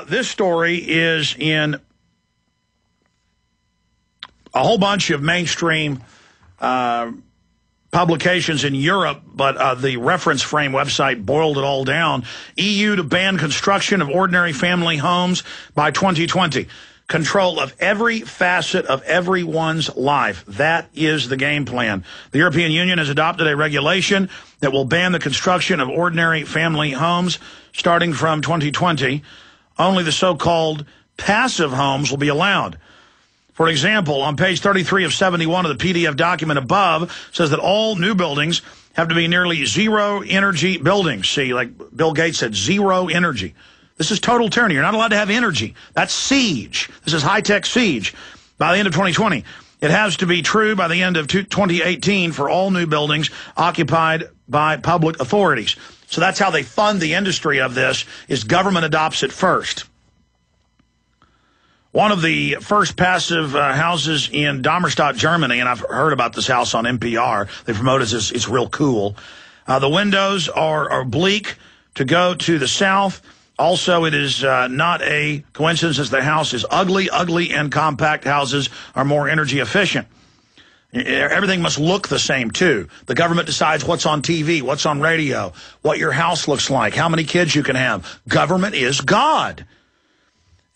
This story is in a whole bunch of mainstream publications in Europe, but the reference frame website boiled it all down. EU to ban construction of ordinary family homes by 2020. Control of every facet of everyone's life. That is the game plan. The European Union has adopted a regulation that will ban the construction of ordinary family homes starting from 2020. Only the so-called passive homes will be allowed. For example, on page 33 of 71 of the PDF document above says that all new buildings have to be nearly zero energy buildings. See, like Bill Gates said, zero energy. This is total tyranny. You're not allowed to have energy. That's siege. This is high-tech siege. By the end of 2020, it has to be true by the end of 2018 for all new buildings occupied by public authorities. So that's how they fund the industry of this, is government adopts it first. One of the first passive houses in Darmstadt, Germany, and I've heard about this house on NPR. They promote it as it's real cool. The windows are oblique to go to the south. Also, it is not a coincidence as the house is ugly. Ugly and compact houses are more energy efficient. Everything must look the same, too. The government decides what's on TV, what's on radio, what your house looks like, how many kids you can have. Government is God.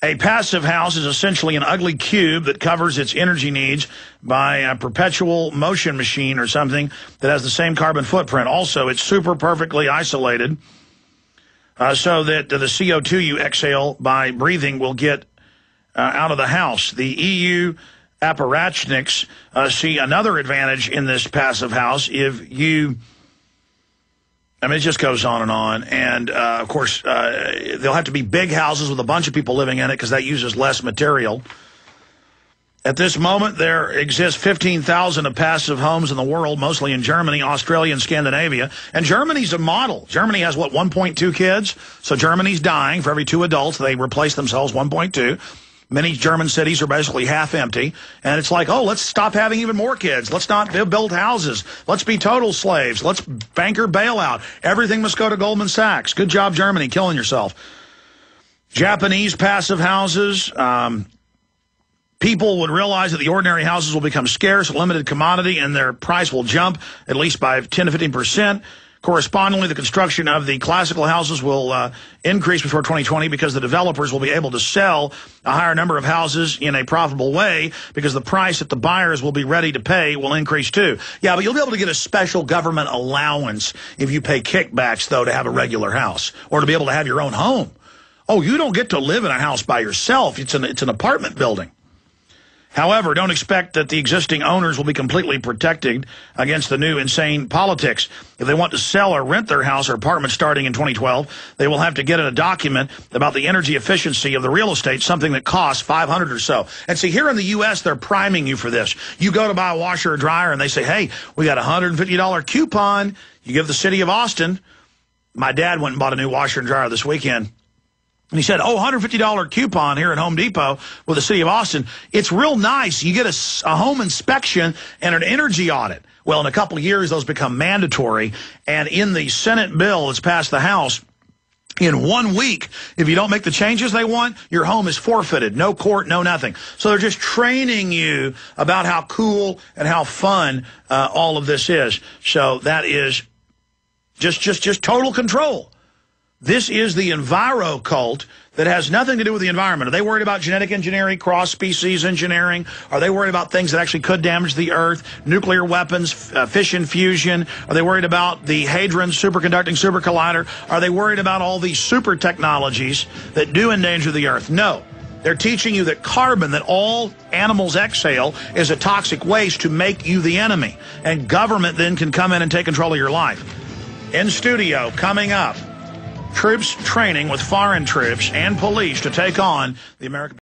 A passive house is essentially an ugly cube that covers its energy needs by a perpetual motion machine or something that has the same carbon footprint. Also, it's super perfectly isolated so that the CO2 you exhale by breathing will get out of the house. The EU apparatchiks see another advantage in this passive house. If you... I mean, it just goes on. And, of course, they'll have to be big houses with a bunch of people living in it because that uses less material. At this moment, there exists 15,000 of passive homes in the world, mostly in Germany, Australia, and Scandinavia. And Germany's a model. Germany has, what, 1.2 kids? So Germany's dying. For every 2 adults, they replace themselves 1.2. Many German cities are basically half empty. And it's like, oh, let's stop having even more kids. Let's not build houses. Let's be total slaves. Let's banker bailout. Everything must go to Goldman Sachs. Good job, Germany, killing yourself. Japanese passive houses. People would realize that the ordinary houses will become scarce, a limited commodity, and their price will jump at least by 10 to 15%. Correspondingly, the construction of the classical houses will increase before 2020 because the developers will be able to sell a higher number of houses in a profitable way because the price that the buyers will be ready to pay will increase too. Yeah, but you'll be able to get a special government allowance if you pay kickbacks, though, to have a regular house or to be able to have your own home. Oh, you don't get to live in a house by yourself. It's an apartment building. However, don't expect that the existing owners will be completely protected against the new insane politics. If they want to sell or rent their house or apartment starting in 2012, they will have to get a document about the energy efficiency of the real estate, something that costs $500 or so. And see, here in the U.S., they're priming you for this. You go to buy a washer or dryer, and they say, hey, we got a $150 coupon. You give the city of Austin. My dad went and bought a new washer and dryer this weekend. And he said, oh, $150 coupon here at Home Depot with the city of Austin. It's real nice. You get a home inspection and an energy audit. Well, in a couple of years, those become mandatory. And in the Senate bill that's passed the House, in 1 week, if you don't make the changes they want, your home is forfeited. No court, no nothing. So they're just training you about how cool and how fun all of this is. So that is just total control. This is the enviro cult that has nothing to do with the environment. Are they worried about genetic engineering, cross-species engineering? Are they worried about things that actually could damage the Earth, nuclear weapons, fission fusion? Are they worried about the Hadron superconducting supercollider? Are they worried about all these super technologies that do endanger the Earth? No. They're teaching you that carbon that all animals exhale is a toxic waste to make you the enemy. And government then can come in and take control of your life. In studio, coming up, troops training with foreign troops and police to take on the American